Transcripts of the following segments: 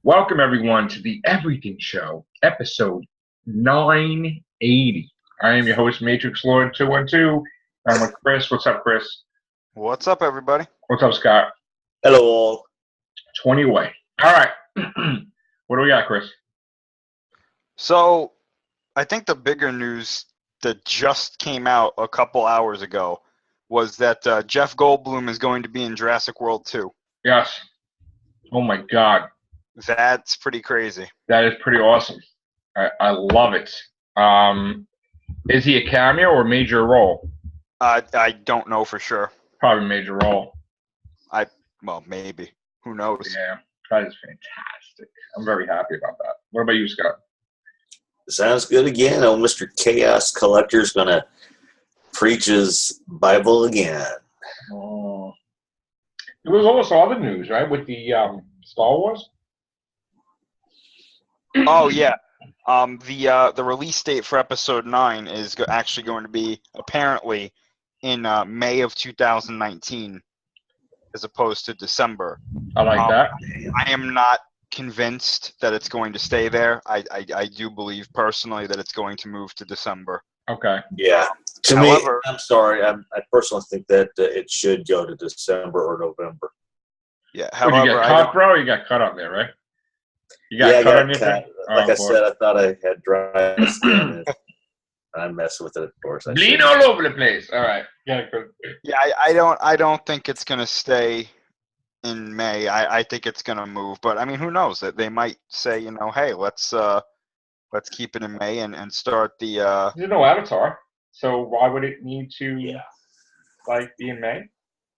Welcome, everyone, to the Everything Show, episode 980. I am your host, Matrix Lord 212. I'm with Chris. What's up, Chris? What's up, everybody? What's up, Scott? Hello, all. 20 away. All right. What do we got, Chris? So, I think the bigger news that just came out a couple hours ago was that Jeff Goldblum is going to be in Jurassic World 2. Yes. Oh, my God. That's pretty crazy. That is pretty awesome. I love it. Is he a cameo or major role? I don't know for sure. Probably major role. Well, maybe. Who knows? Yeah, that is fantastic. I'm very happy about that. What about you, Scott? Sounds good again. Oh, Mr. Chaos Collector's going to preach his Bible again. Oh. There was also other news, right, with the Star Wars? Oh, yeah. The release date for Episode 9 is actually going to be, apparently, in May of 2019, as opposed to December. I like that. I am not convinced that it's going to stay there. I do believe personally that it's going to move to December. Okay. Yeah. To However, me, I'm sorry. I personally think that it should go to December or November. Yeah. What, you However, got cut, bro? You got cut on there, right? You got I cut got on your cut. thing? Like Oh, I boy. said, I thought I had dry skin. And I messed with it, of course. Bleed all over the place. All right. Yeah. yeah, I don't think it's going to stay in May. I think it's going to move. But I mean, who knows? That they might say, hey, let's keep it in May and start the. There's no Avatar, so why would it need to be in May?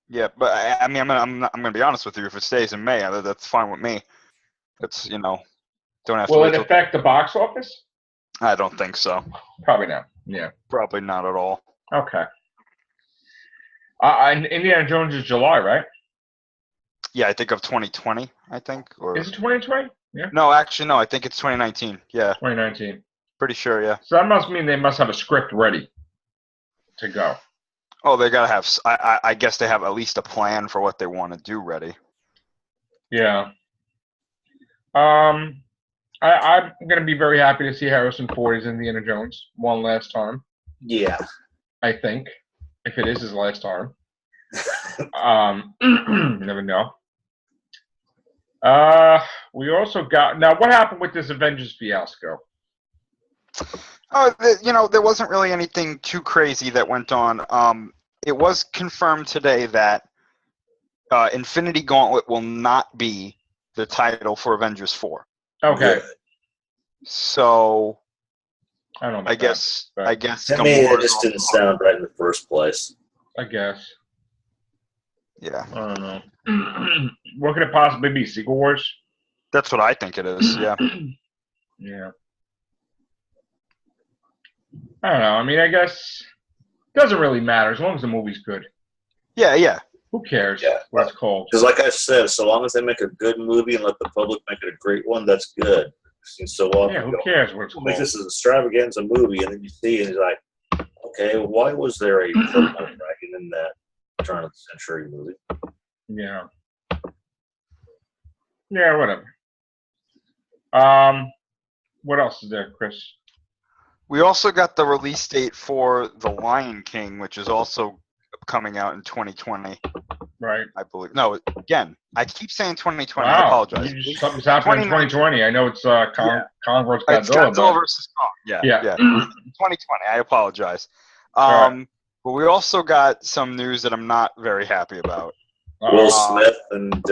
Yeah, but I mean, I'm going to be honest with you. If it stays in May, that's fine with me. It's don't have to. Will wait it affect the box office? I don't think so. Probably not. Yeah. Probably not at all. Okay. Indiana Jones is July, right? Yeah, I think of 2020. I think, or Is it 2020? Yeah. no, actually, no. I think it's 2019. Yeah, 2019. pretty sure. Yeah. So that must mean they must have a script ready to go. Oh, they gotta have. I guess they have at least a plan for what they want to do ready. Yeah. I'm gonna be very happy to see Harrison Ford as Indiana Jones one last time. Yeah. I think, if it is his last time. You never know. We also got now. What happened with this Avengers fiasco? Oh, there wasn't really anything too crazy that went on. It was confirmed today that Infinity Gauntlet will not be the title for Avengers 4. Okay. Good. So I don't know. I guess To me, it just didn't sound right in the first place. I guess. Yeah, I don't know. What could it possibly be? Secret Wars? that's what I think it is. Yeah. Yeah. I don't know. I mean, I guess it doesn't really matter as long as the movie's good. Yeah. Who cares Yeah. what it's called? Because like I said, so long as they make a good movie and let the public make it a great one, that's good. So often Yeah, who cares what it's we'll make called? this an extravaganza movie, and then you see it, and you're like, okay, why was there a purple dragon in that turn of the century movie? Yeah. Yeah, whatever. What else is there, Chris? We also got the release date for The Lion King, which is also coming out in 2020, Right. I believe. No, again, I keep saying 2020. Wow. I apologize. Something's happening in 2020. I know it's Kong vs. It's Godzilla. Godzilla versus Kong. Yeah. 2020. I apologize. Right. But we also got some news that I'm not very happy about. Will Smith and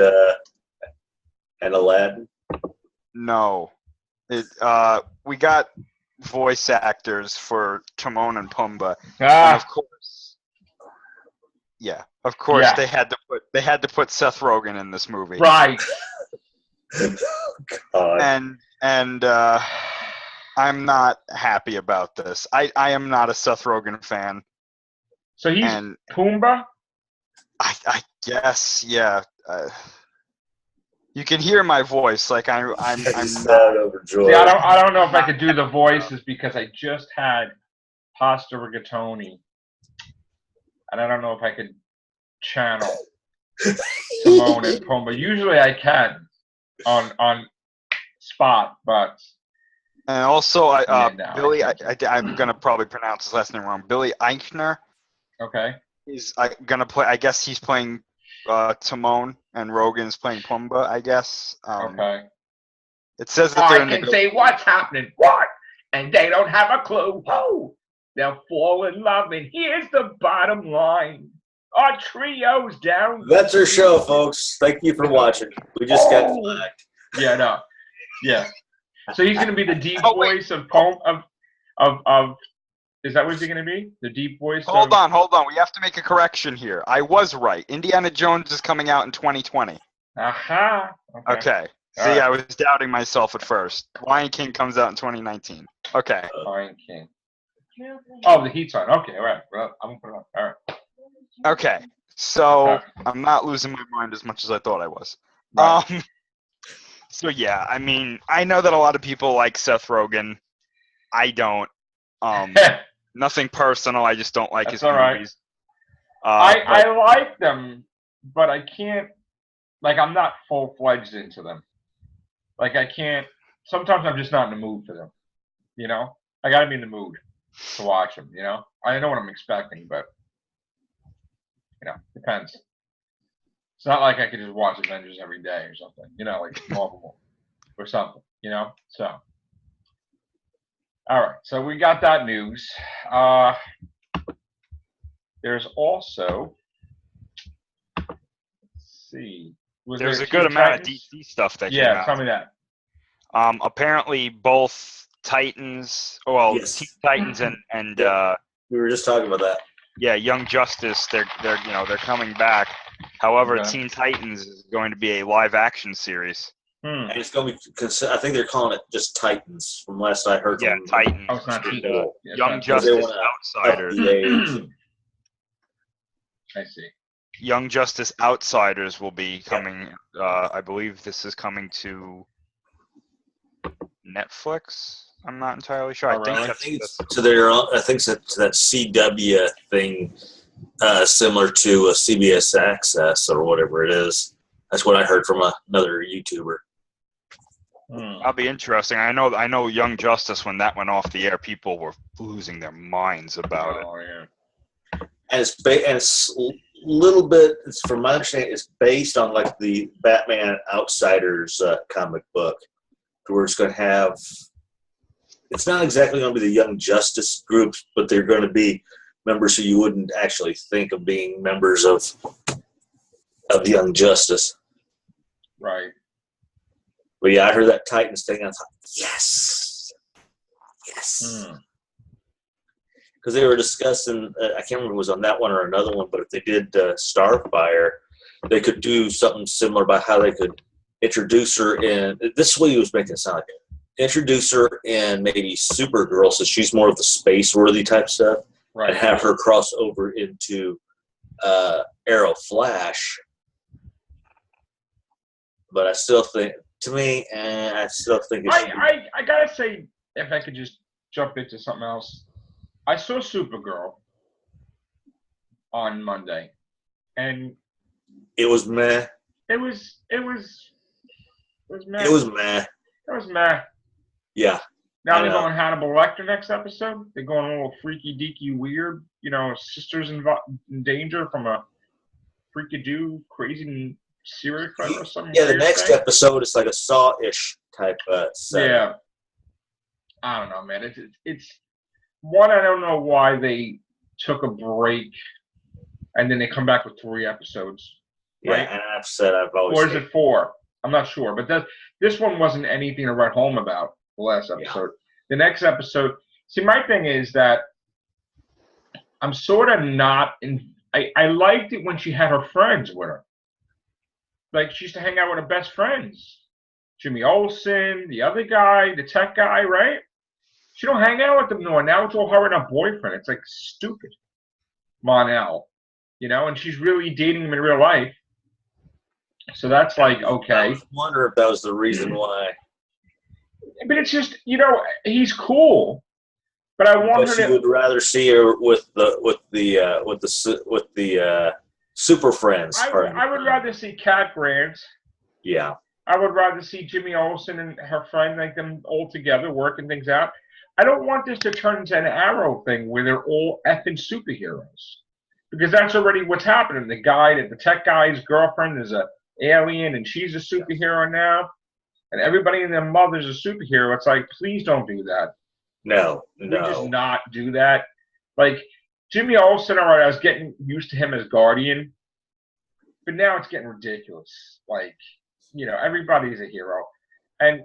Aladdin. No, we got voice actors for Timon and Pumbaa, and of course, Yeah. they had to put Seth Rogen in this movie, Right. God. and I'm not happy about this. I am not a Seth Rogen fan. So he's And Pumbaa? I guess, yeah. You can hear my voice, like I'm He's not. overjoyed. See, I don't know if I could do the voices because I just had pasta rigatoni, and I don't know if I could channel Timon and Pumbaa. Usually I can on spot, but And also, Billy, I I'm going to probably pronounce his last name wrong. Billy Eichner okay. is going to play, I guess he's playing Timon, and Rogan's playing Pumbaa, I guess. Okay. It says that they're I in can say what's happening, what, and they don't have a clue. Who? They'll fall in love, and here's the bottom line: our trio's down. That's our show, folks. Thank you for watching. We just got flagged. Yeah, no, yeah. So he's gonna be the deep voice of Is that what he's gonna be? The deep voice. Hold on. We have to make a correction here. I was right. Indiana Jones is coming out in 2020. Aha. Okay. See, right. I was doubting myself at first. Lion King comes out in 2019. Okay. Lion King. Oh, the Heat's on. Okay, all right. Well, I'm gonna put it on. All right. Okay. So I'm not losing my mind as much as I thought I was. Right. So yeah, I mean, I know that a lot of people like Seth Rogen. I don't. Nothing personal. I just don't like his movies. Right. I like them, but I can't. Like, I'm not full-fledged into them. Like, I can't. Sometimes I'm just not in the mood for them. You know, I got to be in the mood to watch them. You know, I know what I'm expecting, but depends. It's not like I could just watch Avengers every day or something. You know, like Marvel or something. You know, so. All right, so we got that news. There's also, let's see. There's a good amount of DC stuff that came out. Yeah, tell me that. Apparently, both Titans, Teen Titans and we were just talking about that. Yeah, Young Justice. They're coming back. However, Teen Titans is going to be a live action series. And it's going to be, I think they're calling it just Titans, from last I heard. Yeah, Titans. Oh, it's not Young Justice Outsiders. I see. Young Justice Outsiders will be coming. I believe this is coming to Netflix. I'm not entirely sure. I think it's to that CW thing, similar to a CBS Access or whatever it is. That's what I heard from another YouTuber. That'll be interesting. I know Young Justice, when that went off the air, people were losing their minds about it. Yeah. And it's little bit, from my understanding, it's based on like the Batman Outsiders comic book, where it's going to have. It's not exactly going to be the Young Justice groups, but they're going to be members who you wouldn't actually think of being members of Young Justice. Right. But yeah, I heard that Titans thing. I thought, yes. Because they were discussing, I can't remember if it was on that one or another one, but if they did Starfire, they could do something similar by how they could introduce her in. This is what he was making it sound like. Introduce her in maybe Supergirl, so she's more of the space-worthy type stuff, right, and have her cross over into Arrow Flash. But I still think, I gotta say, if I could just jump into something else, I saw Supergirl on Monday, and it was meh. It was meh. It was meh. It was meh. Yeah. Now they're going Hannibal Lecter next episode. They're going a little freaky deaky weird. Sisters in danger from a freaky crazy serial killer or something. Yeah, the next episode is like a Saw-ish type setting. Yeah. I don't know, man. It's one. I don't know why they took a break and then they come back with 3 episodes. Right? Yeah, and I've always. Or is it 4? I'm not sure, but this one wasn't anything to write home about. The last episode. Yeah. The next episode. See, my thing is that I'm sort of not in. I liked it when she had her friends with her. Like, she used to hang out with her best friends. Jimmy Olsen, the other guy, the tech guy, right? She don't hang out with them anymore. Now it's all her and her boyfriend. It's like stupid. Mon-El. And she's really dating him in real life. So that's like, okay. I wonder if that was the reason why. But it's just, he's cool. But I want her to. You would rather see her with the Super Friends. I would rather see Cat Grant. Yeah. I would rather see Jimmy Olsen and her friend, like them all together, working things out. I don't want this to turn into an Arrow thing where they're all effing superheroes. Because that's already what's happening. The tech guy's girlfriend is a alien and she's a superhero now. And everybody and their mother's a superhero. It's like, please don't do that. No, We just no. not do that. Like, Jimmy Olsen, all right, I was getting used to him as Guardian. But now it's getting ridiculous. Like, everybody's a hero. And,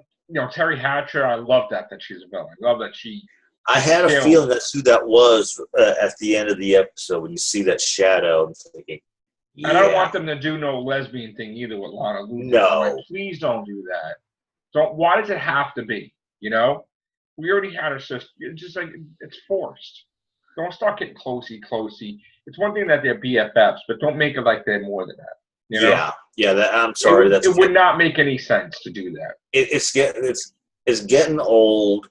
Terry Hatcher, I love that she's a villain. I love that she. I had a feeling that's who that was at the end of the episode when you see that shadow. I'm thinking, yeah. And I don't want them to do no lesbian thing either with Lana Luthor. No. Like, please don't do that. Why does it have to be? We already had a sister. It's just like, it's forced. Don't start getting closey. It's one thing that they're BFFs, but don't make it like they're more than that. Yeah. I'm sorry. It would not make any sense to do that. It's getting old,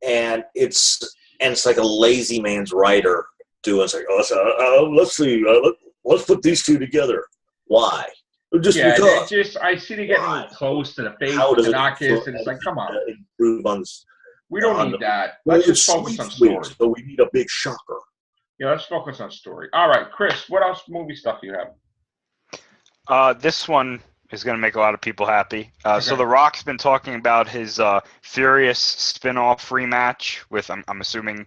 and it's like a lazy man's writer doing. It's like, let's see, let's put these two together. Why? Just because. I see they getting close to the face How of does the it Noctis, and it's like, come on. Improve on this. We don't need that. Let's just focus on story. So we need a big shocker. Yeah, let's focus on story. All right, Chris, what else movie stuff do you have? This one is going to make a lot of people happy. Okay. So The Rock's been talking about his Furious spin-off rematch with, I'm assuming,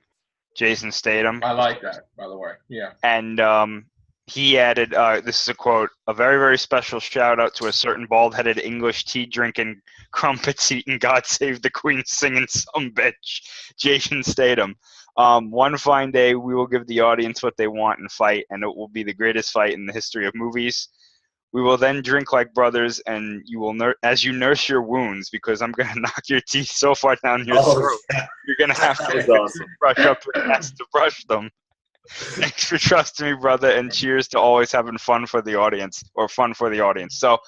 Jason Statham. I like that, by the way. Yeah. And he added, this is a quote, "A very, very special shout-out to a certain bald-headed English tea-drinking, crumpets-eating, God Save the Queen singing sumbitch, Jason Statham. One fine day, we will give the audience what they want and fight, and it will be the greatest fight in the history of movies. We will then drink like brothers, and you will as you nurse your wounds, because I'm going to knock your teeth so far down your throat, you're going to have to brush up your ass to brush them. Thanks for trusting me, brother, and cheers to always having fun for the audience." So,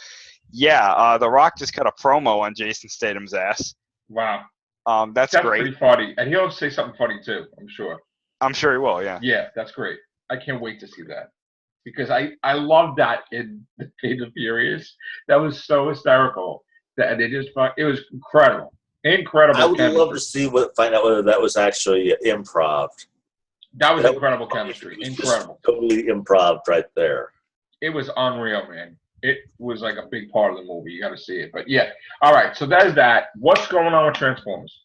yeah, The Rock just cut a promo on Jason Statham's ass. Wow. That's great. Pretty funny. And he'll say something funny, too, I'm sure. I'm sure he will, yeah. Yeah, that's great. I can't wait to see that. Because I love that in the Furious. That was so hysterical. That it was incredible. Incredible. I would love to find out whether that was actually improv. That was incredible chemistry. Incredible. Totally improv right there. It was unreal, man. It was like a big part of the movie. You got to see it. But yeah. All right. So that is that. What's going on with Transformers?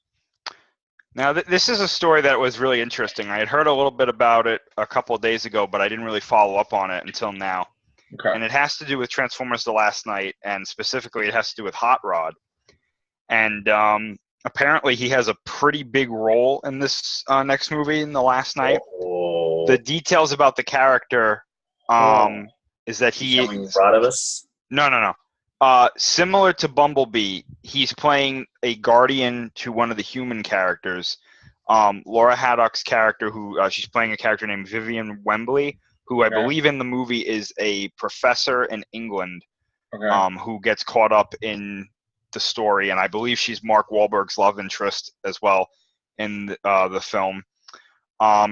Now, this is a story that was really interesting. I had heard a little bit about it a couple of days ago, but I didn't really follow up on it until now. Okay. And it has to do with Transformers The Last Night, and specifically it has to do with Hot Rod. And apparently he has a pretty big role in this next movie, in The Last Night. Oh. The details about the character is that he is... Rodimus? No. Similar to Bumblebee, he's playing a guardian to one of the human characters. Laura Haddock's character, who she's playing a character named Vivian Wembley, who I believe in the movie is a professor in England, who gets caught up in the story, and I believe she's Mark Wahlberg's love interest as well in the film.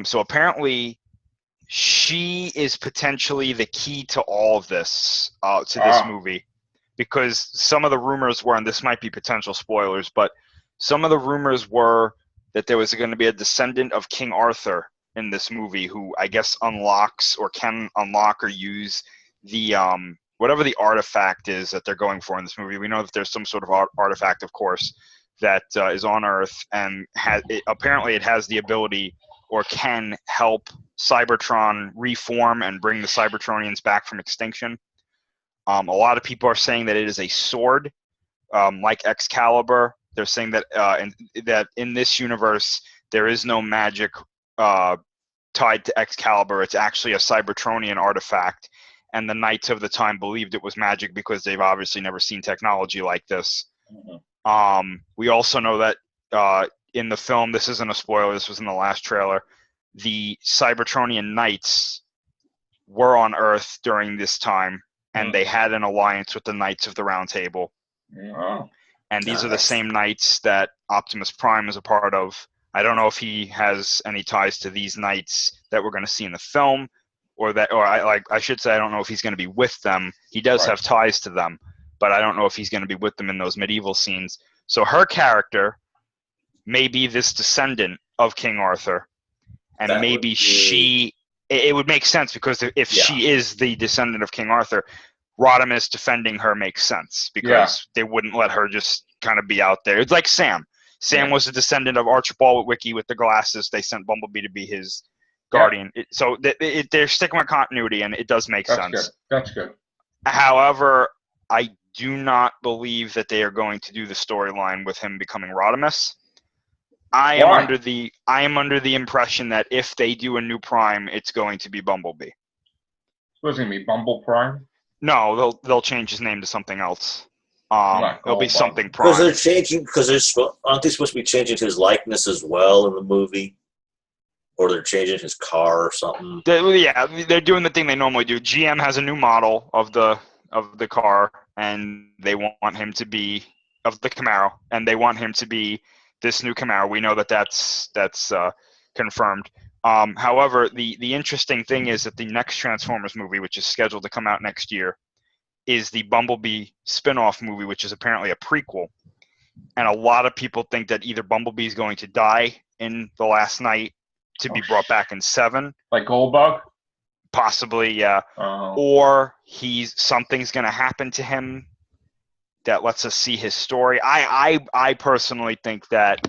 So apparently, she is potentially the key to all of this, to this movie. Because some of the rumors were, and this might be potential spoilers, but some of the rumors were that there was going to be a descendant of King Arthur in this movie who I guess unlocks or can unlock or use the whatever the artifact is that they're going for in this movie. We know that there's some sort of artifact, of course, that is on Earth, and apparently it has the ability or can help Cybertron reform and bring the Cybertronians back from extinction. A lot of people are saying that it is a sword, like Excalibur. They're saying that that in this universe there is no magic tied to Excalibur. It's actually a Cybertronian artifact, and the Knights of the time believed it was magic because they've obviously never seen technology like this. Mm-hmm. We also know that in the film, this isn't a spoiler, this was in the last trailer, the Cybertronian Knights were on Earth during this time, and they had an alliance with the Knights of the Round Table. Oh. And these are the same Knights that Optimus Prime is a part of. I don't know if he has any ties to these Knights that we're going to see in the film, I should say I don't know if he's going to be with them. He does have ties to them, but I don't know if he's going to be with them in those medieval scenes. So her character may be this descendant of King Arthur, and That maybe would be- it would make sense because if Yeah. she is the descendant of King Arthur, Rodimus defending her makes sense because they wouldn't let her just kind of be out there. It's like Sam. Sam was a descendant of Archibald Witwicky with the glasses. They sent Bumblebee to be his guardian. So they're sticking with continuity, and it does make sense. Good. That's good. However, I do not believe that they are going to do the storyline with him becoming Rodimus. I am under the impression that if they do a new Prime, it's going to be Bumblebee. Supposed to be Bumble Prime. No, they'll change his name to something else. It'll be something Prime. Because they're changing. Because aren't they supposed to be changing his likeness as well in the movie? Or they're changing his car or something. They're doing the thing they normally do. GM has a new model of the car, and they want him to be of the Camaro, and they want him to be this new Camaro. We know that's confirmed. However, the interesting thing is that the next Transformers movie, which is scheduled to come out next year, is the Bumblebee spin-off movie, which is apparently a prequel. And a lot of people think that either Bumblebee is going to die in The Last Night to be brought back in 7. Like Goldbug? Possibly, yeah. Or something's going to happen to him that lets us see his story. I personally think that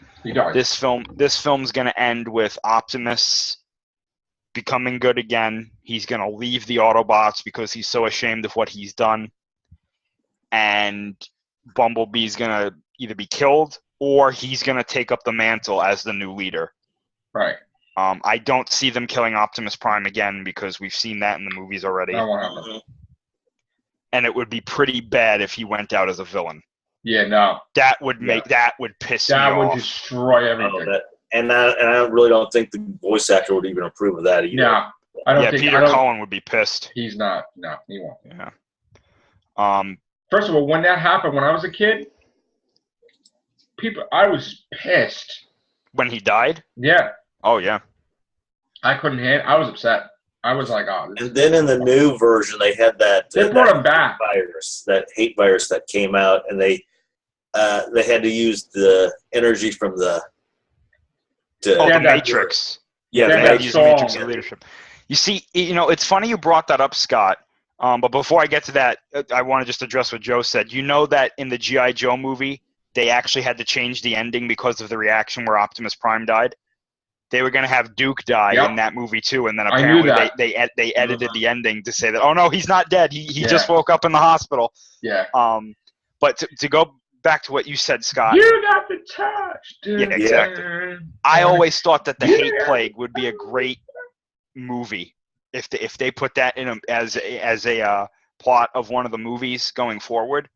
this film's going to end with Optimus becoming good again. He's going to leave the Autobots because he's so ashamed of what he's done. And Bumblebee's going to either be killed or he's going to take up the mantle as the new leader. Right. I don't see them killing Optimus Prime again because we've seen that in the movies already. That won't happen. And it would be pretty bad if he went out as a villain. Yeah, no. That would piss me off. That would destroy everything. And I really don't think the voice actor would even approve of that either. No, I don't think Peter Cullen would be pissed. He's not. No, he won't. Yeah. First of all, when that happened, when I was a kid, I was pissed. When he died? Yeah. Oh, yeah. I couldn't handle. I was upset. I was like, oh. And then in the new version, they had that. They brought him back. That hate virus that came out, and they had to use the energy from the. The Matrix. Yeah, they had to use the Matrix of leadership. You see, it's funny you brought that up, Scott. But before I get to that, I want to just address what Joe said. You know that in the G.I. Joe movie, they actually had to change the ending because of the reaction where Optimus Prime died. They were going to have Duke die in that movie too, and then apparently they edited the ending to say that, oh no, he's not dead. He just woke up in the hospital. Yeah. But to go back to what you said, Scott. You got the touch, dude. Yeah, exactly. I always thought that the Hate Plague would be a great movie if they put that in as a plot of one of the movies going forward.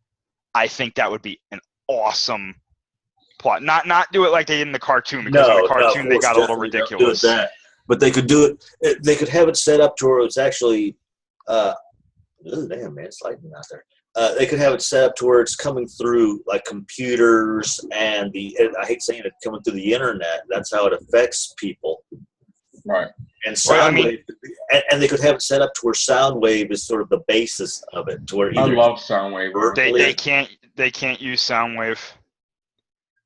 I think that would be an awesome plot. Not do it like they did in the cartoon, because in the cartoon they got a little ridiculous. But they could do it. They could have it set up to where it's actually. Damn, man, it's lightning out there. They could have it set up to where it's coming through like computers and I hate saying it, coming through the internet. That's how it affects people. Right. And Soundwave, and they could have it set up to where Soundwave is sort of the basis of it. To where I love Soundwave. They can't use Soundwave.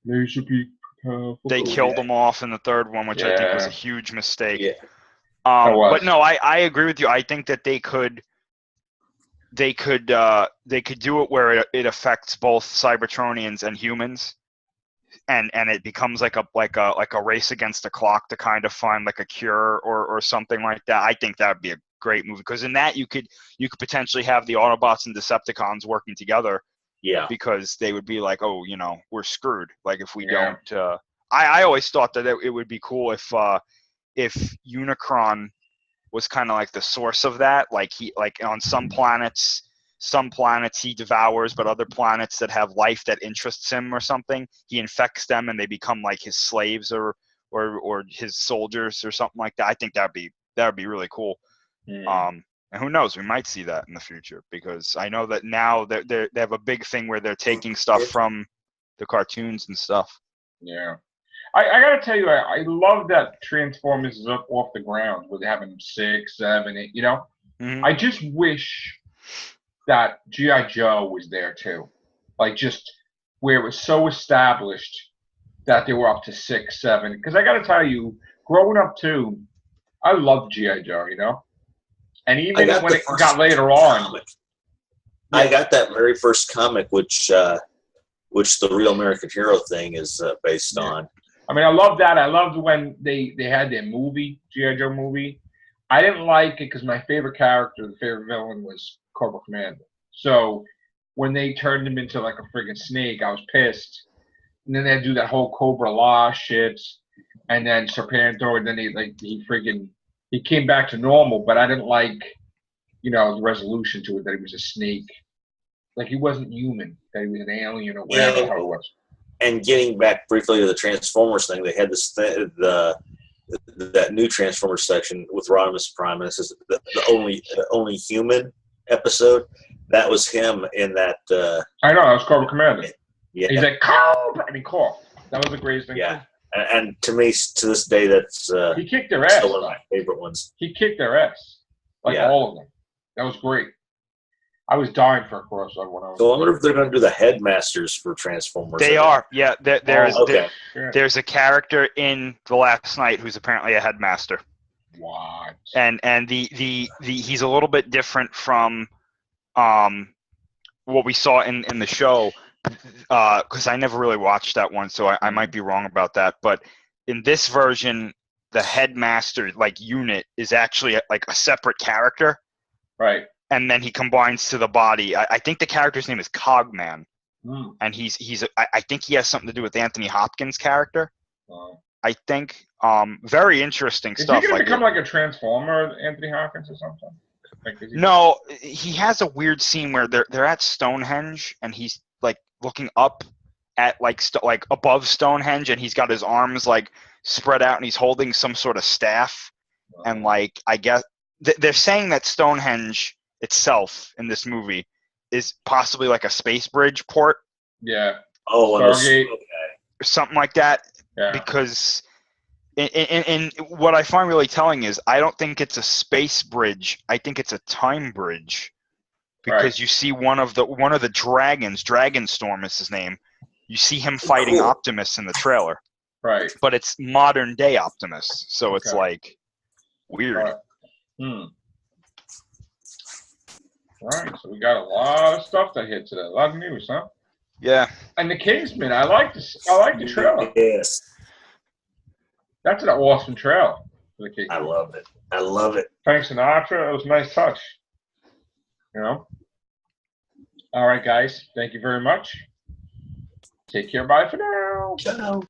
They should be. They killed him off in the third one, which I think was a huge mistake. Yeah. But no, I agree with you. I think that they could do it where it affects both Cybertronians and humans, and it becomes like a race against the clock to kind of find like a cure or something like that. I think that would be a great movie, because in that you could potentially have the Autobots and Decepticons working together. Yeah. Because they would be like, oh, we're screwed. Like if we don't. I always thought that it would be cool if Unicron was kind of like the source of that. Like on some planets he devours, but other planets that have life that interests him or something, he infects them and they become like his slaves or his soldiers or something like that. I think that would be really cool. And who knows, we might see that in the future, because I know that now they have a big thing where they're taking stuff from the cartoons and stuff. Yeah. I got to tell you, I love that Transformers is up off the ground with having 6, 7, 8, Mm-hmm. I just wish that G.I. Joe was there too. Like just where it was so established that they were up to 6, 7. Because I got to tell you, growing up too, I loved G.I. Joe, you know? And even when it got later on. Yeah. I got that very first comic, which the Real American Hero thing is based on. I mean, I love that. I loved when they had their movie, G.I. Joe movie. I didn't like it because my favorite character, the favorite villain, was Cobra Commander. So when they turned him into like a friggin' snake, I was pissed. And then they do that whole Cobra Law shit, and then Serpento, and then he came back to normal. But I didn't like, the resolution to it that he was a snake, like he wasn't human, that he was an alien or whatever the hell it was. And getting back briefly to the Transformers thing, they had this that new Transformers section with Rodimus Prime, and this is the only human episode. That was him in that. I know, that was Cobra Commander. Yeah, he's like Cobra, and he coughed. That was the greatest thing. Yeah, and to me, to this day, that's he kicked their ass. Still one of my favorite ones. He kicked their ass, all of them. That was great. I was dying for a crossover when I was. So I wonder if they're going to do the headmasters for Transformers. They are, yeah. There's a character in The Last Night who's apparently a headmaster. What? And the he's a little bit different from what we saw in the show, because I never really watched that one, so I might be wrong about that. But in this version, the headmaster unit is actually a separate character. Right. And then he combines to the body. I think the character's name is Cogman, and I think he has something to do with Anthony Hopkins' character. I think very interesting stuff. Is he gonna become like a Transformer, Anthony Hopkins, or something? No, he has a weird scene where they're at Stonehenge, and he's looking up at above Stonehenge, and he's got his arms spread out, and he's holding some sort of staff, and I guess they're saying that Stonehenge itself in this movie is possibly a space bridge port. Yeah. Oh, Stargate. Or something like that. Yeah. Because in what I find really telling is I don't think it's a space bridge. I think it's a time bridge. Because you see one of the dragons, Dragonstorm is his name. You see him fighting Optimus in the trailer. Right. But it's modern day Optimus. So it's weird. Right. All right, so we got a lot of stuff to hit today. A lot of news, huh? Yeah. And the Kingsman, I like the trailer. Yes. That's an awesome trailer for the Kingsman. I love it. Frank Sinatra, it was a nice touch. All right, guys. Thank you very much. Take care. Bye for now. Ciao.